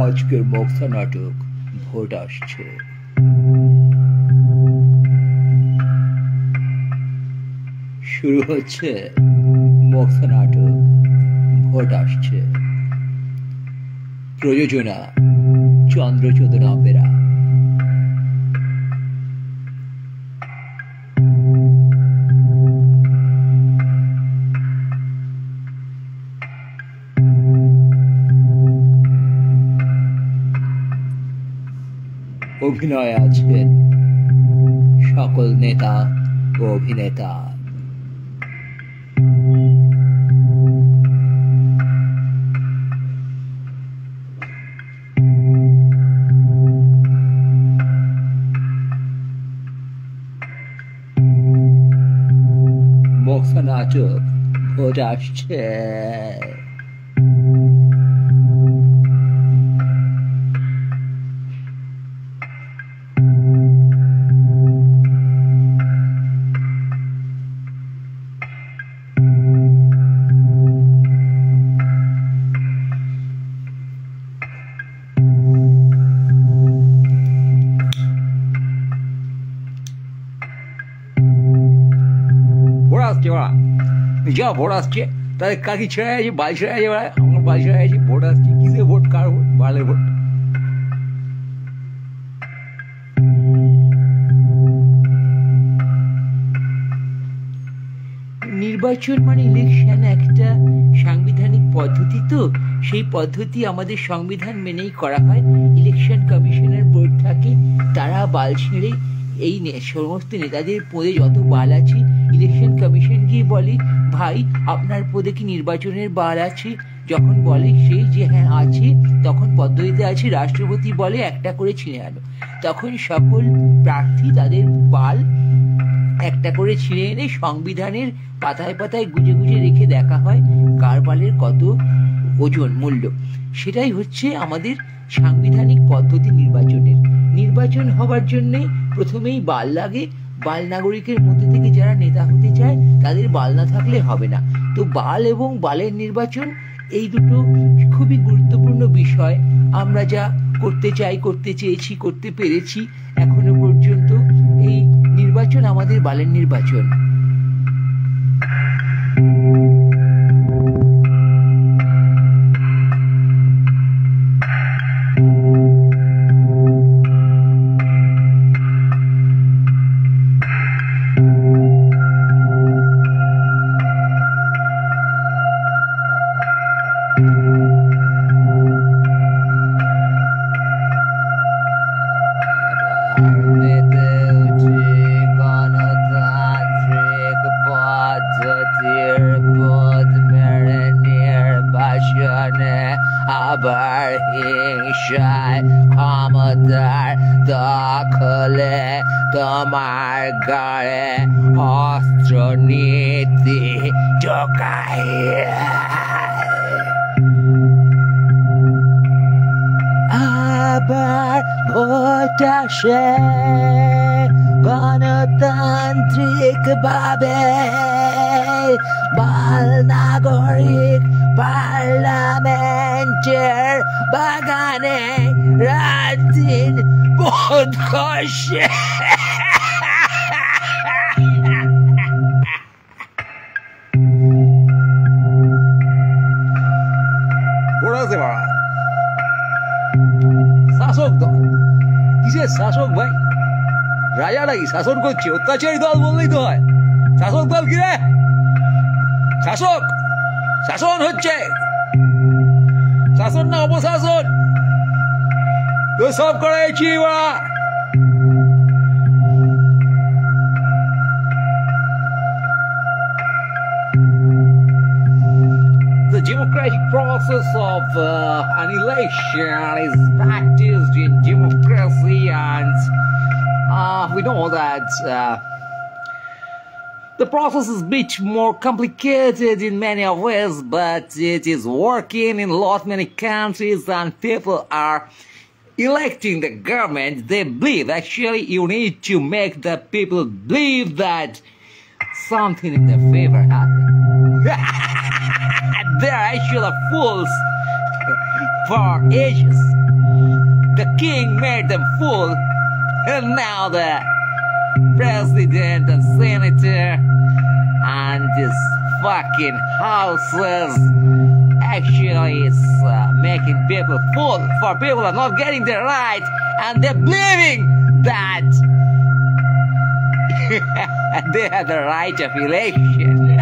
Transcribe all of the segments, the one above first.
আজকের মুক্তা নাটক ভোট আসছে। শুরু হচ্ছে মুক্তা নাটক ভোট আসছে। প্রযোজনা চন্দ্রচূড় অপেরা। অভিনয় আছেন সকল নেতা ও অভিনেতা। মুক্তা নাটক ভোট আসছে। যা ভোট আসছে তাদের কাকি ছেড়ে আছে, বাড়ি ছেড়ে আছে, আমার বাড়ি ছেড়ে আছে, ভোট আসছে। কিসে ভোট, কার ভোট? বালের ভোট। নির্বাচন মানে ইলেকশন একটা সাংবিধানিক পদ্ধতি, তো সেই পদ্ধতি আমাদের সংবিধান মেনেই করা হয়। ইলেকশন কমিশনের বোর্ড থাকে, তারা বাল ছেড়ে এই সমস্ত নেতাদের পদে যত বাল আছে ইলেকশন কমিশন গিয়ে বলে, ভাই আপনার পদে কি নির্বাচনের বাল আছে? যখন বলে সেই যে হ্যাঁ আছে, তখন পদ্ধতিতে আছে রাষ্ট্রপতি বলে একটা করে ছিঁড়ে আনো। তখন সকল প্রার্থী তাদের বাল একটা করে ছিঁড়ে এনে সংবিধানের পাতায় পাতায় গুজে গুজে রেখে দেখা হয় কার বালের কত ওজন মূল্য। সেটাই হচ্ছে আমাদের সাংবিধানিক পদ্ধতি নির্বাচনের। নির্বাচন হবার জন্যে প্রথমেই বাল লাগে। বাল নাগরিকের মধ্যে থেকে যারা নেতা হতে চায় তাদের বাল না থাকলে হবে না। তো বাল এবং বালের নির্বাচন এই দুটো খুবই গুরুত্বপূর্ণ বিষয়। আমরা যা করতে চাই, করতে চেয়েছি, করতে পেরেছি এখনো পর্যন্ত। এই নির্বাচন আমাদের বালের নির্বাচন। আবার হিংসায় ক্ষমতার দখলে তোমার গায়ে অস্ত্র নীতি ঢোকায়। আবার ভোট আসে গণতান্ত্রিক ভাবে, বাল নাগরিক পার্লামেন্টের বাগানে রাত দিন ভোট কষে। শাসক দল কিসের শাসক ভাই? রাজা নাকি শাসন করছে? অত্যাচারী দল বললেই তো হয়। শাসক দল কি রে? শাসক শাসন হচ্ছে, শাসন না অপশাসন। তো সব করেছি ওরা। The democratic process of an election is practiced in democracy, and we know that the process is a bit more complicated in many ways, but it is working in many countries, and people are electing the government they believe. Actually, you need to make the people believe that something in their favor happened. They're actually fools. for ages. The king made them fool, and now the president and senator and this fucking houses actually is making people fool, for people are not getting their right, and they're believing that they have the right of election.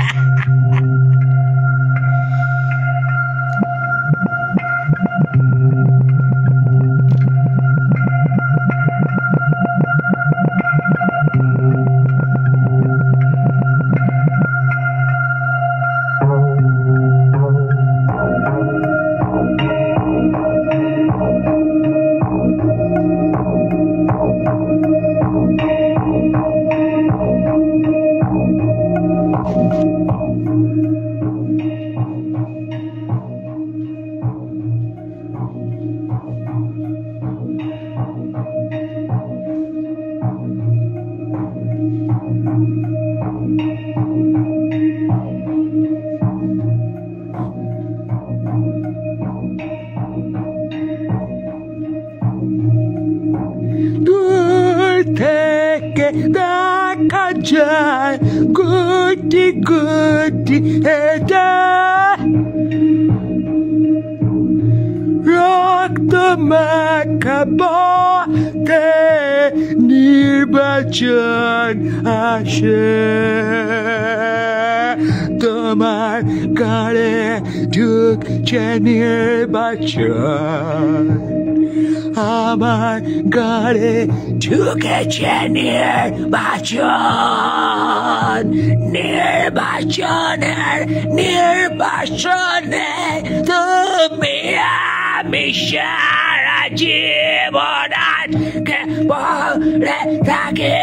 থেকে দেখা যায় গুটি গুটি এটা রক্ত মাখাবতে নির্বাচন আসে তোমার গাড়ে ঢুকছে নির্বাচন আমার গাড়ে ঢুকেছে নির্বাচনে তুমি আমি সারা জীবন আটকে পড়ে থাকি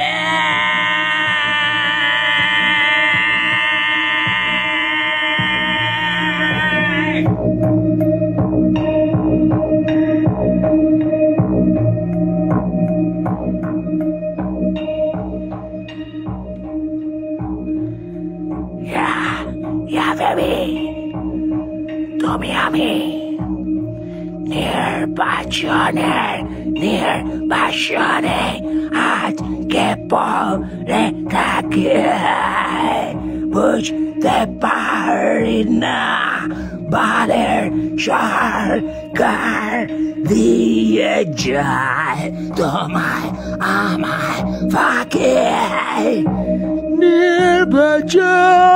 তুমি আমি নির্বাচনে আজকে পড়ে থাকি বুঝতে পারি না বালের সরকার দিয়ে যায় তোমায় আমায় ফাঁকি নির্বাচনে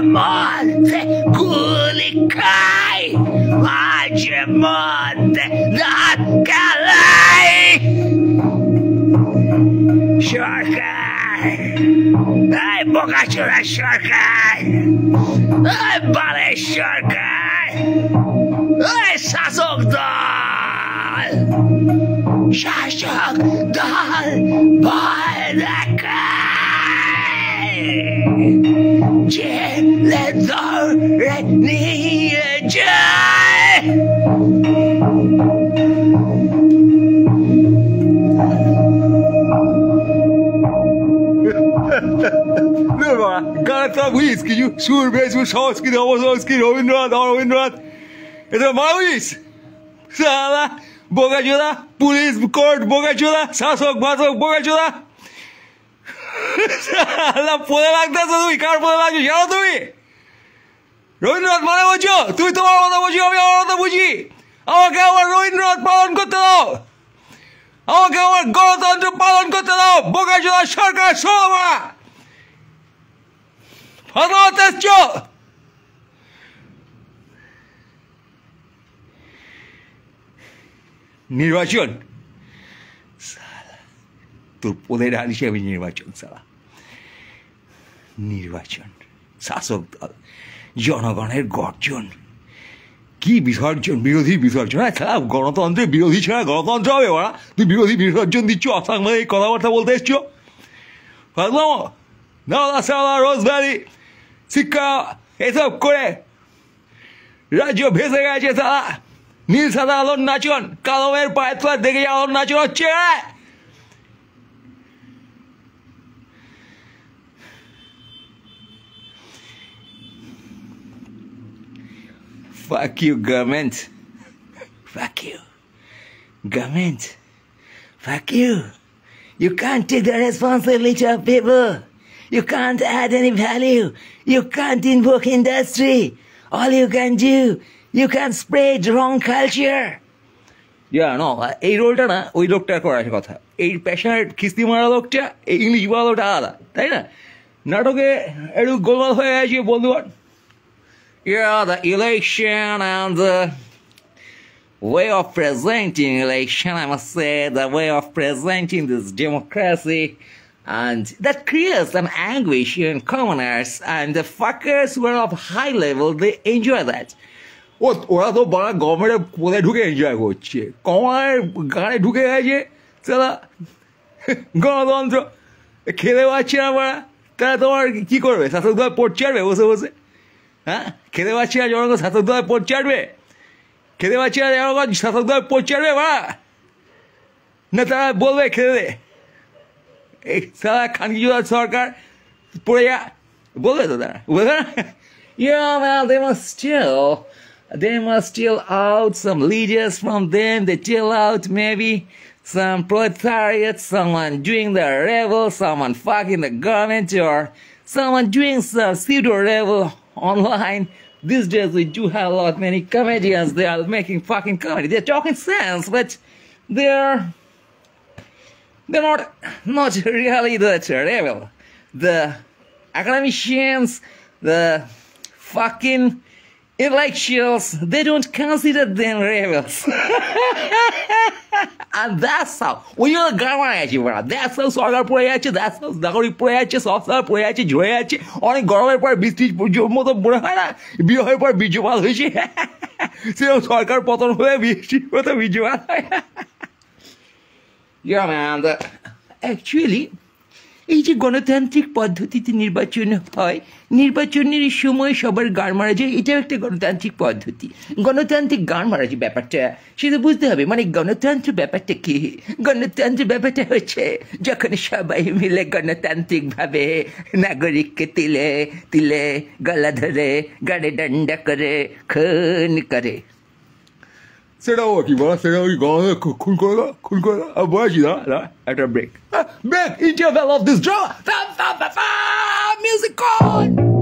Monte Kulikai Monte Nakalai Sharka এই বোকাচোরা সরকার, এই বালের সরকার, এই শাসক দল, শাসক দল ভয় দেখায়, জেলে ধরে নিয়ে যায়। গানের তোরা বুঝিস কিছু সুর বেসুর সংস্কৃতি অপসংস্কৃতি রবীন্দ্রনাথ রবীন্দ্রনাথ এটা মা বুঝিস সালা বোকাচোদা পুলিশ কোর্ট বোকাচোদা শাসক ভাসক বোকাচোদা সালা পদে লাগতেছ তুমি কার পদে লাগছো জানো তুমি রবীন্দ্রনাথ মানে বলছো তুই তোমার কথা বুঝি আমি আমার কথা বুঝি আমাকে আমার রবীন্দ্রনাথ পালন করতে দাও আমাকে আমার গণতন্ত্র পালন করতে দাও বোকাচোদা সরকার সভা নির্বাচন তোর পদের হার হিসেবে নির্বাচন সালা নির্বাচন শাসক দল জনগণের গর্জন কি বিসর্জন বিরোধী বিসর্জন হ্যাঁ গণতন্ত্রের বিরোধী ছাড়া গণতন্ত্র হবে ওরা তুই বিরোধী বিসর্জন দিচ্ছ অসাংবাদিক কথাবার্তা বলতে এসছো রোজ ভ্যালি শিক্ষা এসব করে রাজ্য ভেসে গেছে তারা নীল সাদা আলোর নাচন কালমের পায়ের তোলা দেখে আলোর নাচন হচ্ছে Fuck you, government. Fuck you. Government. Fuck you. You can't take the responsibility of people. You can't add any value. You can't invoke industry. All you can do, you can spread wrong culture. এই রোলটা না ওই লোকটার করার কথা এই passionate খিস্তি মারা লোকটা এই ইংলিশ বলা লোকটা আলাদা তাই না নাটকে একটু গোলমাল হয়ে গেছে বন্ধুগণ the election and the way of presenting election, I must say, the way of presenting this democracy, and that creates an anguish in commoners, and the fuckers who are of high level, they enjoy that. ওরা তো বড় গভর্নমেন্টের পদে ঢুকে enjoy করছে কমার গানে ঢুকে গেছে তারা গণতন্ত্র খেতে পাচ্ছে না বড়া তারা তোমার কি করবে শাসক দল পড়ছে আসবে বসে বসে হ্যাঁ খেতে পাচ্ছি না জনগণ শাসক দল পড় চাটবে খেতে পাচ্ছি না জনগণ শাসক দল পড় চাটবে বা না তারা বলবে খেতে দে এই সারা খানকিজোড়া সরকার পড়ে যা বলবে তো তারা বলবে না they must steal out some leaders from them they steal out maybe some proletariat someone doing the rebel someone fucking the government or someone doing some pseudo rebel online these days we do have a lot many comedians they are making fucking comedy they're talking sense but they're not really that rebel the academicians the fucking intellectuals they don't consider them rebels and that's how when you're the government that's how সরকার পড়ে যাচ্ছে that's how নাগরিক পড়ে যাচ্ছে সব সরকার পড়ে যাচ্ছে ঝরে যাচ্ছে অনেক গরমের পর বৃষ্টির মতো মনে হয় না বিরহের পর বীর্যপাত হয়েছে সেরকম সরকার পতন হয়ে বৃষ্টির মতো বীর্যপাত হয় অ্যাকচুয়ালি এই যে গণতান্ত্রিক পদ্ধতিতে নির্বাচন হয় নির্বাচনের সময় সবার গান মারা যায় এটাও একটা গণতান্ত্রিক পদ্ধতি গণতান্ত্রিক গান মারা যে ব্যাপারটা সেটা বুঝতে হবে মানে গণতন্ত্র ব্যাপারটা কি গণতন্ত্র ব্যাপারটা হচ্ছে যখন সবাই মিলে গণতান্ত্রিকভাবে নাগরিককে তিলে তিলে গলা ধরে গাড়ে ডান্ডা করে খুন করে সেটাও কি বলা সেটাও কি খুন করে বলেছি না একটা break interval of this drama music on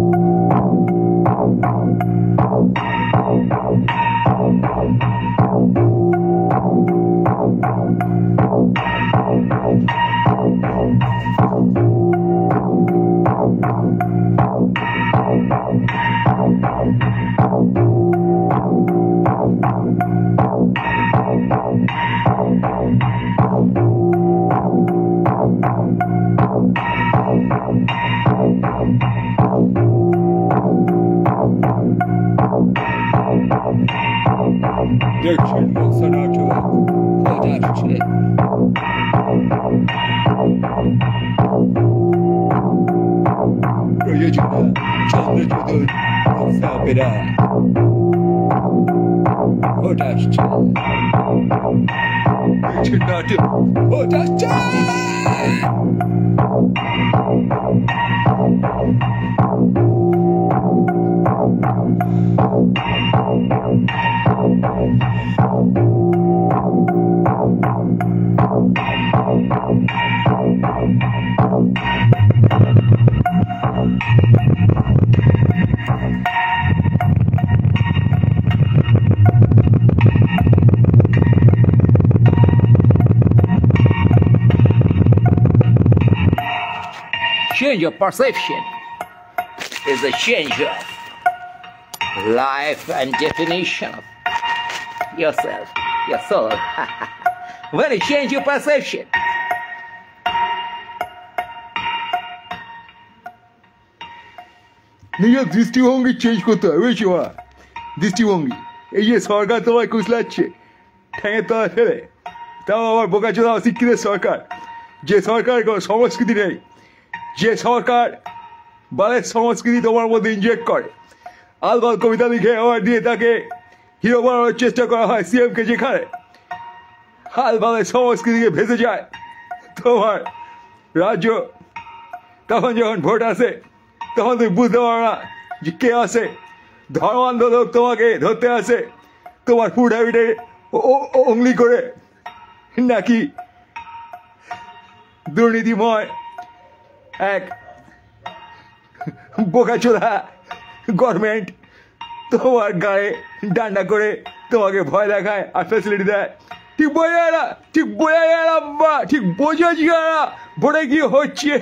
Change of perception is a change of life and definition of yourself, your soul. When you change your perception, নিজের দৃষ্টিভঙ্গি চেঞ্জ করতে হবে, বুঝছি মা? দৃষ্টিভঙ্গি। এই যে সরকার তোমায় কুচলাচ্ছে ঠ্যাঙে তলা ফেলে, তাও আবার বোকাচোদা অশিক্ষিত সরকার, যে সরকার কোনো সংস্কৃতি নেই, যে সরকার বালের সংস্কৃতি তোমার মধ্যে ইনজেক্ট করে, আলবাল কবিতা লিখে অ্যাওয়ার্ড দিয়ে তাকে হিরো বানানোর চেষ্টা করা হয় সিএমকে, যেখানে আলবালের সংস্কৃতিকে ভেসে যায় তোমার রাজ্য। তখন যখন ভোট আসে তখন তুমি বুঝতে পারো না যে কে আসে। ধর্মান্ধ লোক তোমাকে ধরতে আসে তোমার ফুড হ্যাবিটে অঙ্গলি করে, নাকি দুর্নীতিময় এক বোকাচোদা গভর্নমেন্ট তোমার গায়ে ডান্ডা করে তোমাকে ভয় দেখায় আর ফ্যাসিলিটি দেয়। ঠিক বোঝা যায় না, ঠিক বোঝা যায় না, বা ঠিক বোঝাচ্ছি না ভোটে কি হচ্ছে।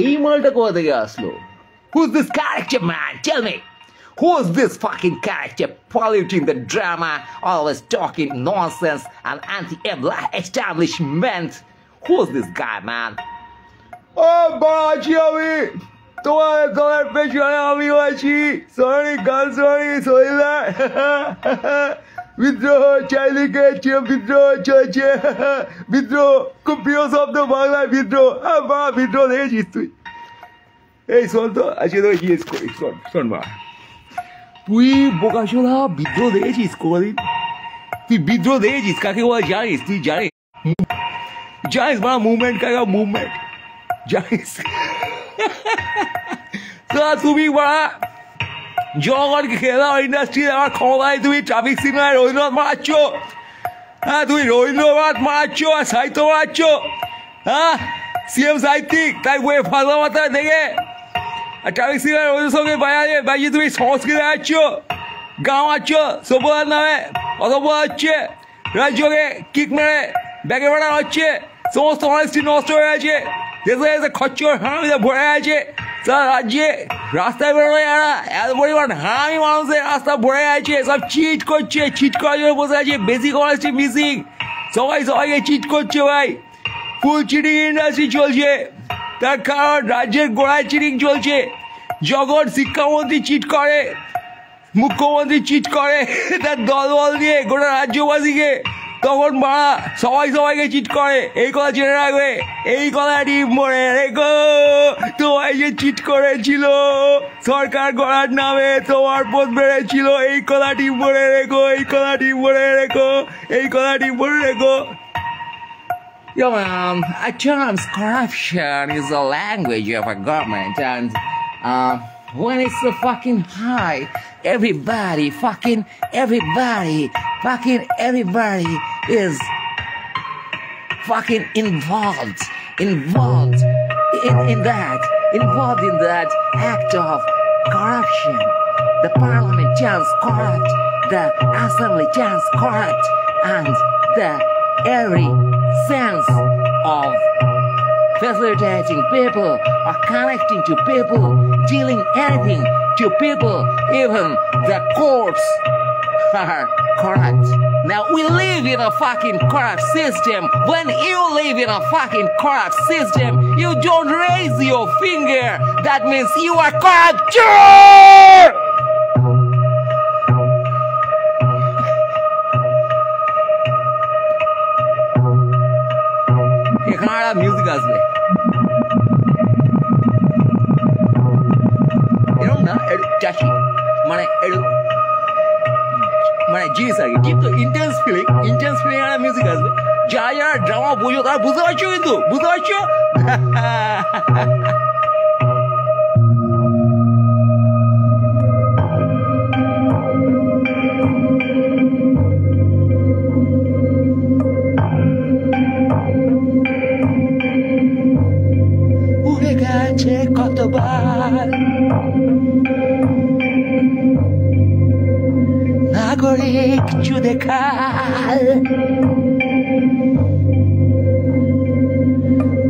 এই মালটা কোথা থেকে আসলো? Who's this character, man? Tell me. Who's this fucking character polluting the drama, always talking nonsense and anti-establishment? Who's this guy, man? ও বাড়াচ্ছি আমি তোমার দলের পেছনে, আমি আছি। সরি গান, সরি সরিলা বিদ্রোহ চারিদিকে বিদ্রোহ চলছে। বিদ্রোহ খুব প্রিয় শব্দ বাংলায়, বিদ্রোহ। বা বিদ্রোহ দেখেছিস তুই? এই শোন তো, আজকে তোকে জিজ্ঞেস করি, শোন মা, তুই বোকাচোদা বিদ্রোহ দেখেছিস কোনদিন? তুই বিদ্রোহ দেখেছিস কাকে বল জানিস? তুই জানিস বা মুভমেন্ট কাকে? মুভমেন্ট জানিস? তুমি বাড়া জনগণকে খেয়ে দাও, ইন্ডাস্ট্রি দেওয়ার ক্ষমতায় তুমি ট্রাফিক সিগন্যাল রবীন্দ্রনাথ মারাচ্ছ। হ্যাঁ, তুমি রবীন্দ্রনাথ মারাচ্ছ আর সাহিত্য মারাচ্ছ। হ্যাঁ, সিএম সাহিত্যিক, তাই বইয়ে ফাঁসা মাথা দেখে আর ট্রাফিক সিগন্যাল রবীন্দ্র সঙ্গে বাজিয়ে তুমি সংস্কৃতি দেখাচ্ছ, গাঁ মারছ সভ্যতার নামে। অথবা হচ্ছে রাজ্যকে কিক মেরে ব্যাগে বাড়ানো হচ্ছে, সমস্ত অনেস্টি নষ্ট হয়ে গেছে, দেশে দেশে খচ্চর হারামিতে ভরে গেছে। তার রাজ্যে রাস্তায় বেরোনো যায় না, এত পরিমাণ হারামি মানুষের রাস্তা ভরে গেছে, সব চিট করছে, চিট করার জন্য বসে আছে, বেসিক অনেস্টি মিসিং, সবাইকে চিট করছে ভাই। ফুল চিটিং ইন্ডাস্ট্রি চলছে, তার কারণ রাজ্যের গোড়ায় চিটিং চলছে। যখন শিক্ষামন্ত্রী চিট করে, মুখ্যমন্ত্রী চিট করে তার দল দিয়ে গোটা রাজ্যবাসীকে, তখন মারা সবাইকে চিট করে। এই কথা জেনে রাখবে, এই কথাটি মনে রেখো। তোমায় যে চিট করেছিল সরকার গড়ার নামে, তোমার পথ বেড়েছিল, এই কথাটি মনে রেখো, এই কথাটি মনে রেখো, এই কথাটি মনে রেখো। Yo, man, at times corruption is the language of a government, and when it's so fucking high, everybody is fucking involved in that act of corruption. The parliament turns corrupt, the assembly turns corrupt, and the every sense of facilitating people or connecting to people, dealing anything to people, even the courts are corrupt. Now we live in a fucking corrupt system. When you live in a fucking corrupt system, you don't raise your finger. That means you are corrupt. Music আসবে এরকম না চাষি মানে মানে জিনিস আর কি কিন্তু intense feeling একটা মিউজিক আসবে যারা ড্রামা বুঝো তারা বুঝতে পারছো কিন্তু বুঝতে পারছো উড়ে গেছে কতবার নাগরিক চুদে খাল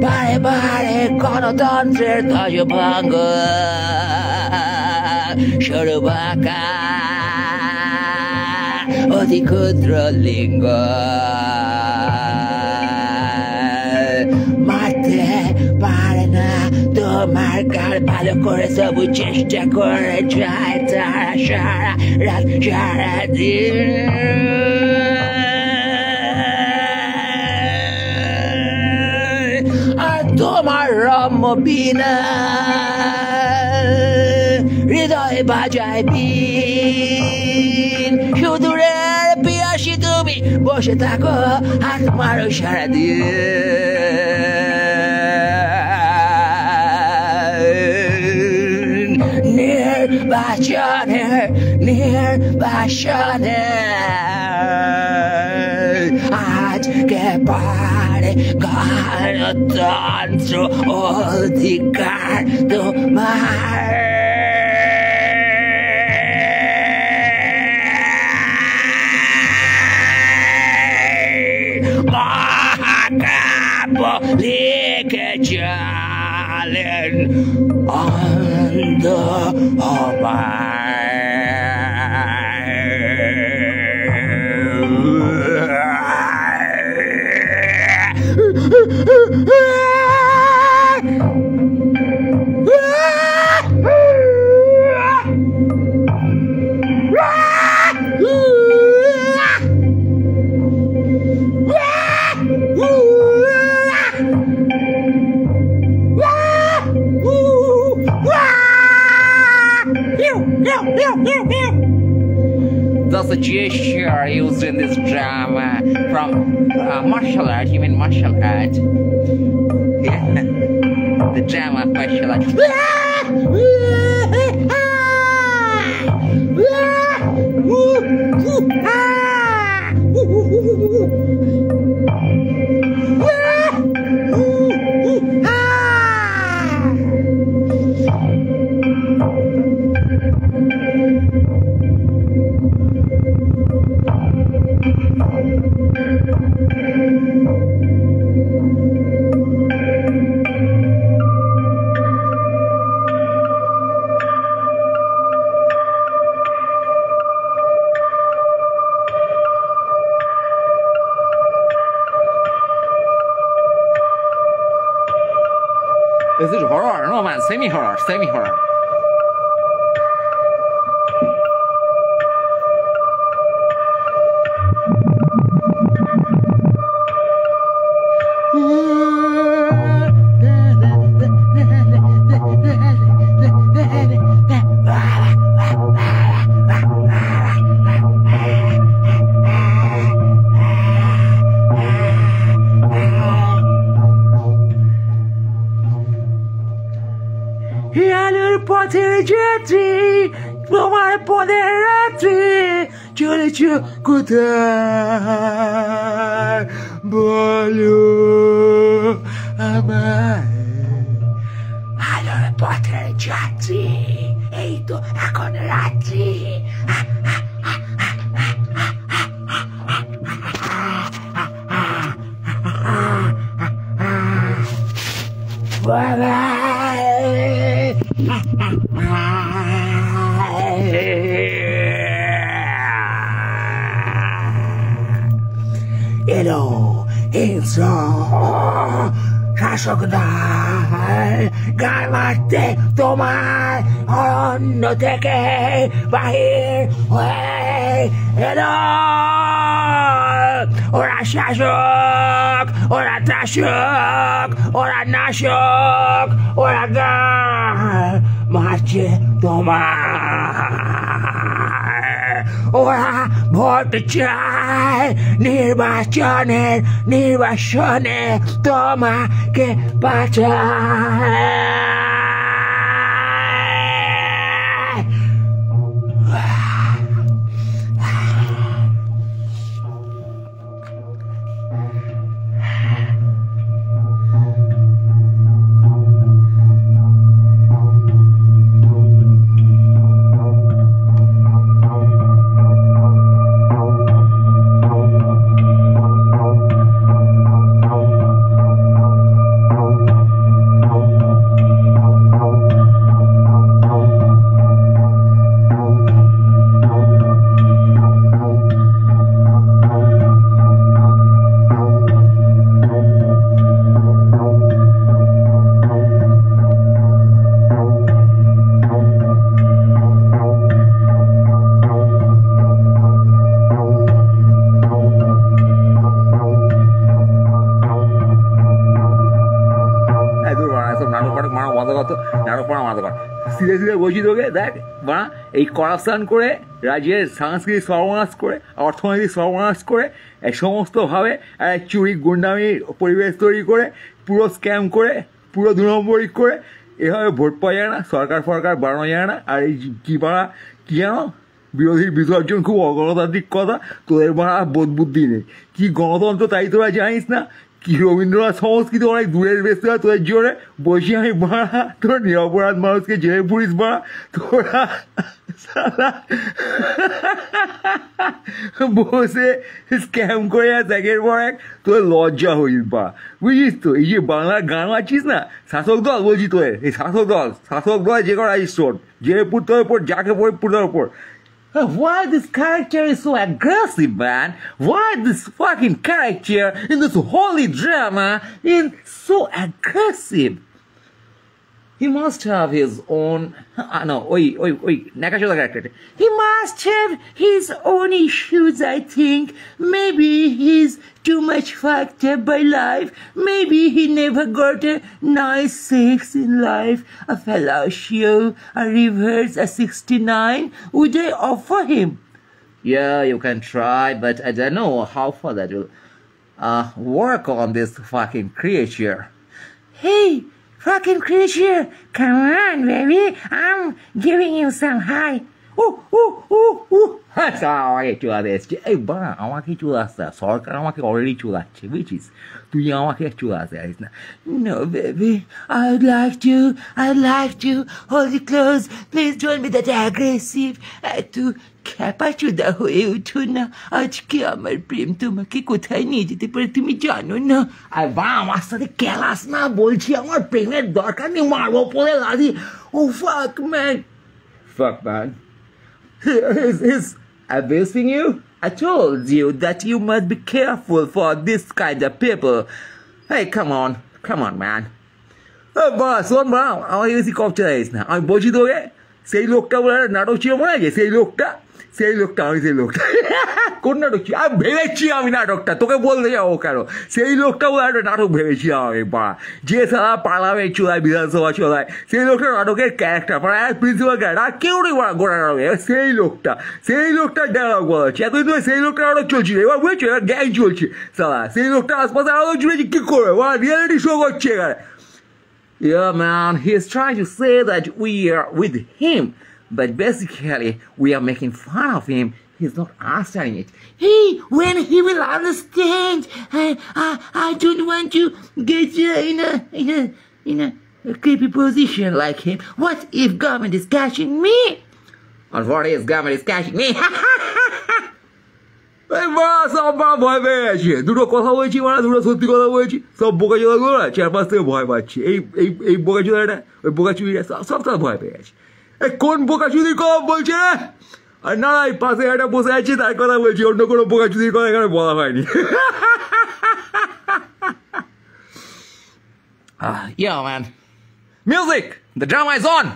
বারে বারে গণতন্ত্রের ধ্বজভঙ্গ সরু বাঁকা অতি ক্ষুদ্র লিঙ্গ মারতে পারে না তোমার কার ভালো করে সবু চেষ্টা করে যায় তারা সারা রাত সারা দিন আর তোমার রম্য বিনা হৃদয় বাজায় বিন সুদূরের পিয়াসী তুমি বসে থাকো হাত মারো সারাদিন নির্বাচনে আজকে পারে গণতন্ত্র অধিকার তোমার লিখে চলেন অন্ধ That's a gesture used in this drama from martial art. You mean martial art? Yeah, the drama of martial art. Is it horror? No, man, semi-horror, semi-horror. আলোর পথের যাত্রী তোমার পদের রাত্রি চলেছ কোথায় বলো আমার আলোর পথের যাত্রী এই তো এখন রাত্রি এলো হিংস্র শাসক দল গান মারতে তোমার অরণ্য থেকে বাহির হয়ে এলো ওরা শাসক ওরা ত্রাসক, ওরা নাশক, ওরা মারছে তোমার। ওরা ভোট চায় নির্বাচনে তোমাকে বাঁচায়। সিরিয়াসলি বলছি তোকে, দেখ বা এই করাপশন করে রাজ্যের সংস্কৃতি সর্বনাশ করে, অর্থনীতি সর্বনাশ করে, এই সমস্তভাবে চুরি গুন্ডামির পরিবেশ তৈরি করে, পুরো স্ক্যাম করে, পুরো 2 নম্বরই করে এভাবে ভোট পাওয়া যায় না, সরকার বাড়ানো যায় না। আর এই কী জানো, বিরোধীর বিসর্জন খুব অগণতান্ত্রিক কথা, তোদের বাড়া বোধ বুদ্ধি নেই। কী গণতন্ত্র তাই তোরা জানিস না, কি রবীন্দ্রনাথ সংস্কৃতি অনেক দূরের বেশি হয় তোদের জোরে। বলছি আমি বাড়া, তোর নিরপরাধ মানুষকে জেলে পুলিশ বাড়া, তোরা বসে স্ক্যাম করে আর একের পর এক, তোর লজ্জা হইস বা, বুঝিস তো? এই যে বাংলার গান আছিস না, শাসক দল বলছি তোদের, এই শাসক দল যে করা আছিস তোর জেলে পুরতে ওপর, যাকে পড়ে পুরোর ওপর। Why this character is so aggressive, man? Why this fucking character in this holy drama is so aggressive? He must have his own... no, Nakashoda character. He must have his own issues, I think. Maybe he's too much fucked up by life. Maybe he never got a nice sex in life. A fellowship, a reverse, a 69. Would I offer him? Yeah, you can try, but I don't know how far that will work on this fucking creature. Hey! Fucking creature, come on, baby. I'm giving you some high. আমাকে চলে আসছে, এই বা আমাকে চলে আসতে, সরকার আমাকে already চলে আসছে, বুঝছিস? তুই আমাকে চলে আসতে আসিস না। No, baby, I'd like to hold you close. Please don't be that aggressive. এত খ্যাপাচোদা হয়ে উঠো না। আজকে আমার প্রেম তোমাকে কোথায় নিয়ে যেতে পারে তুমি জানো না। আর বা আমার সাথে খেলাস না বলছি, আমার প্রেমের দরকার নেই, মারবো পরে লাদি। Oh fuck man, he's abusing you. I told you that you must be careful for this kind of people. Hey, come on man. বা শোন বা, আমাকে বেশি কম চালাইস না। আমি বলছি তোকে, সেই লোকটা বলে নাটক ছিল মনে আছে? সেই লোকটা কোন নাটক ছিল? আমি ভেবেছি আমি নাটকটা, তোকে বলতে যাবো কেন? সেই লোকটা বলে একটা নাটক ভেবেছিলাম আমি বা, যে সারা পার্লামেন্ট চলায়, বিধানসভা চলায়, সেই লোকটা নাটকের ক্যারেক্টার, প্রিন্সিপাল ক্যারেক্টার, কেউ নেই গোটা নাটকে। সেই লোকটার ডায়লগ বলা হচ্ছে। এতদিন ধরে সেই লোকটা নাটক চলছিল, এবার বুঝেছো এবার গ্যাং চলছে সারা। সেই লোকটা আশপাশে আরো জুড়েছি, কি করবে বা, রিয়ালিটি শো করছে এখানে। Yeah, man, he's trying to say that we are with him, but basically we are making fun of him. He's not understanding it. Hey, when he will understand? I don't want to get in a creepy position like him. What if government is catching me? And what if government is catching me? সব ভয় পেয়ে গেছে, দুটো কথা বলছি মানে দুটো সত্যি কথা বলছি, সব বোকা চোদাগুলো না চারপাশ থেকে ভয় পাচ্ছে। এই বোকা চোদাটা, ওই বোকা চুরিটা সব ভয় পেয়ে গেছে। এই কোন বোকা চুরির কথা বলছে? আর না, এই পাশে একটা বসে আছে তার কথা বলছি, অন্য কোনো বোকা চুরির কথা এখানে বলা হয়নি। Yeah, man. Music! The drama is on!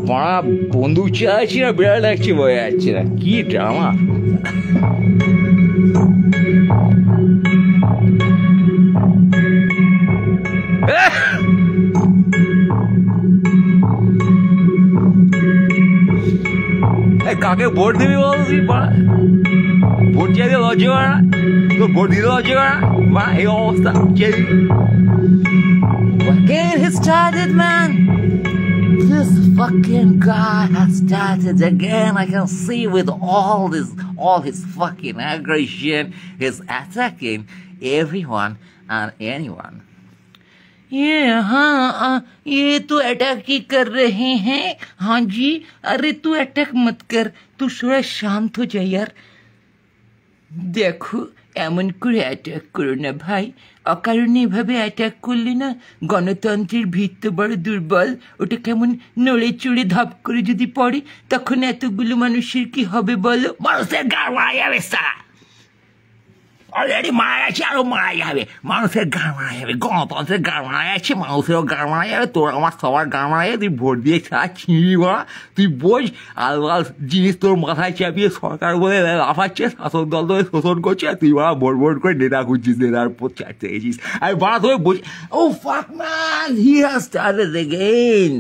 মারা বন্দুক চালাচ্ছি না বিড়াল লাগছে বোঝা যাচ্ছে না কি ড্রামা কাকে ভোট দিবি বল তুই ভোট চাইতে লজ্জা করে না তোর ভোট দিতে লজ্জা করে না মা এই অবস্থা Again he started, man. This fucking guy has started again. I can see with all his fucking aggression, he's attacking everyone and anyone. हाँ ये तो अटैक ही कर रहे हैं हाँ जी अरे तू अटैक मत कर तू थोड़ा शांत हो जा यार देखो এমন করে অ্যাটাক করো না ভাই অকারণে এভাবে অ্যাটাক করলে না গণতন্ত্রের ভিত তো বড় দুর্বল ওটা কেমন নড়ে চড়ে ধাপ করে যদি পড়ে তখন এতগুলো মানুষের কি হবে বলো মানুষের গা মারা যাবে সারা অলরেডি মারা গেছে আরো মারা যাবে মানুষের গা মারা যাবে গণতন্ত্রের গা মারা যাচ্ছে মানুষেরও গা মারা যাবে তোর আমার সবার গা মারা যাবে তুই ভোট দিয়ে ছাড়া ছিঁড়ি মারা তুই বোঝ আলবাল জিনিস তোর মাথায় চাপিয়ে সরকার বলে লাফাচ্ছে শাসক দল তোকে শোষণ করছে আর তুই মারা ভোট ভোট করে নেতা খুঁজছিস নেতার উপর চাটতে গেছিস আর মারা তোকে বোঝ ও ফাক man he has started again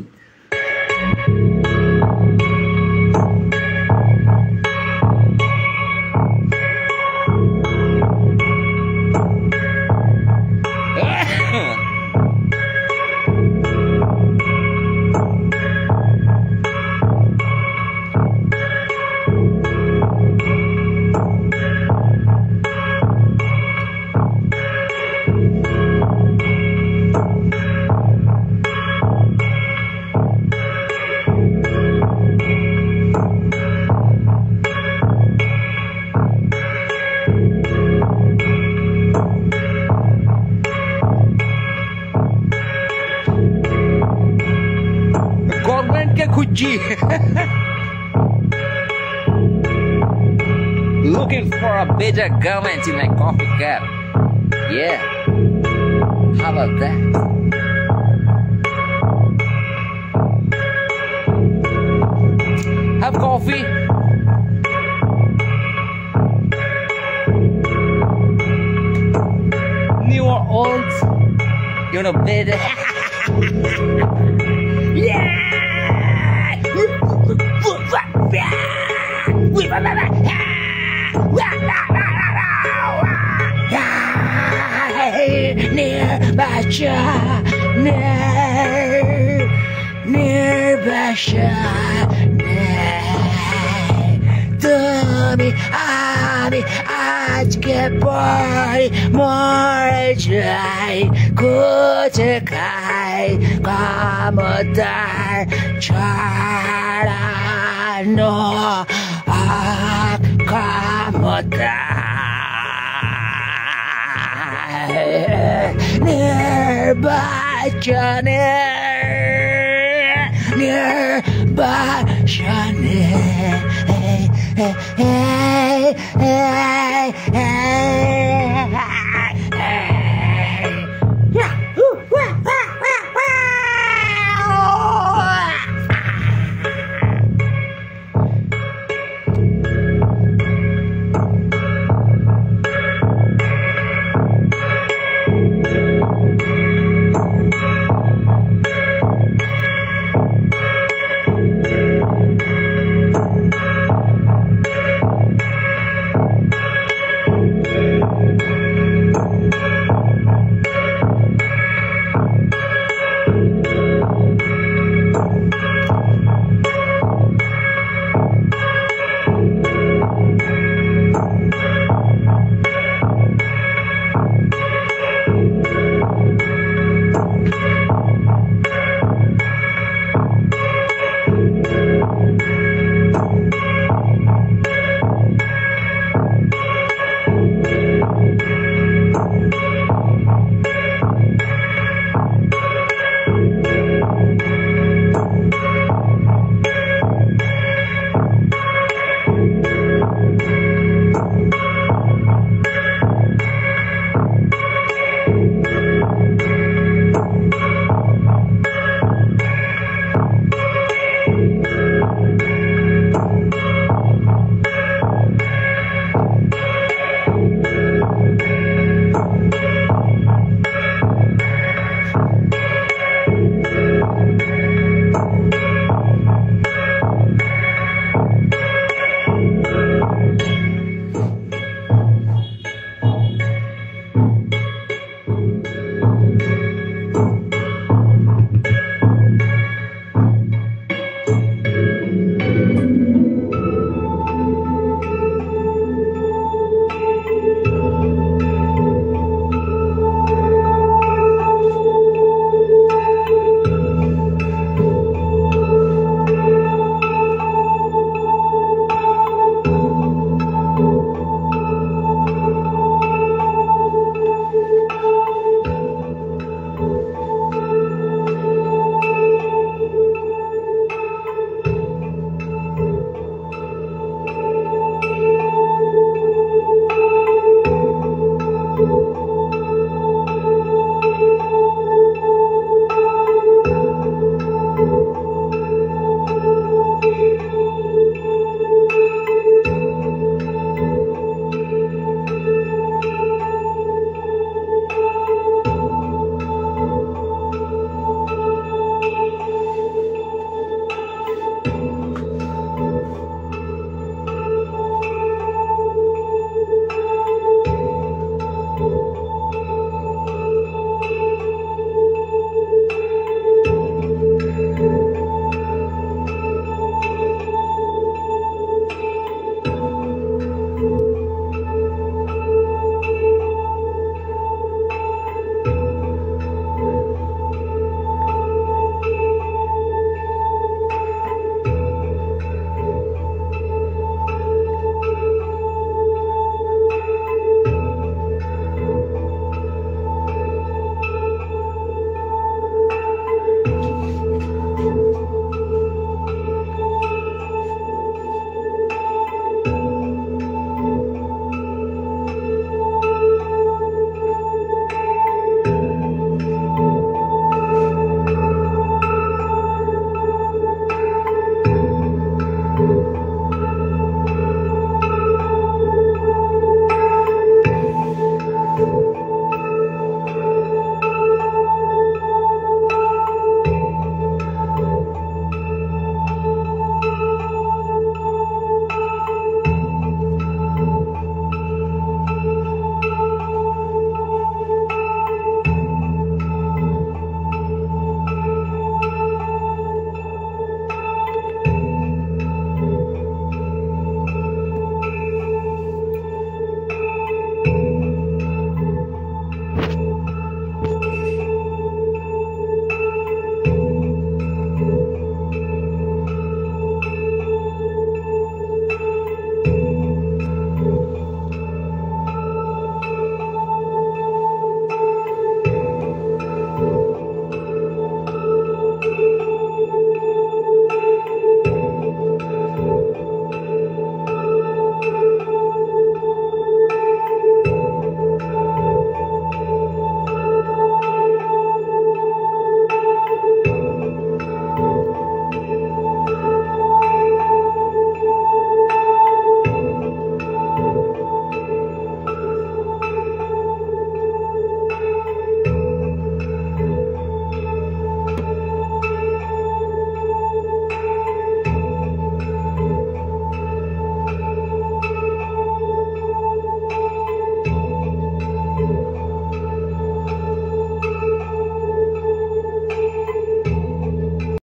Looking for a better government in my coffee cup. Yeah. How about that? Have coffee. New or old? You know better. Yeah. Near Basha, তুমি আমি আজকে পরে মরে যাই খুঁজে খাই ক্ষমতার ছাড়ানো ক্ষমতা নির্বাচনে নির্বাচনে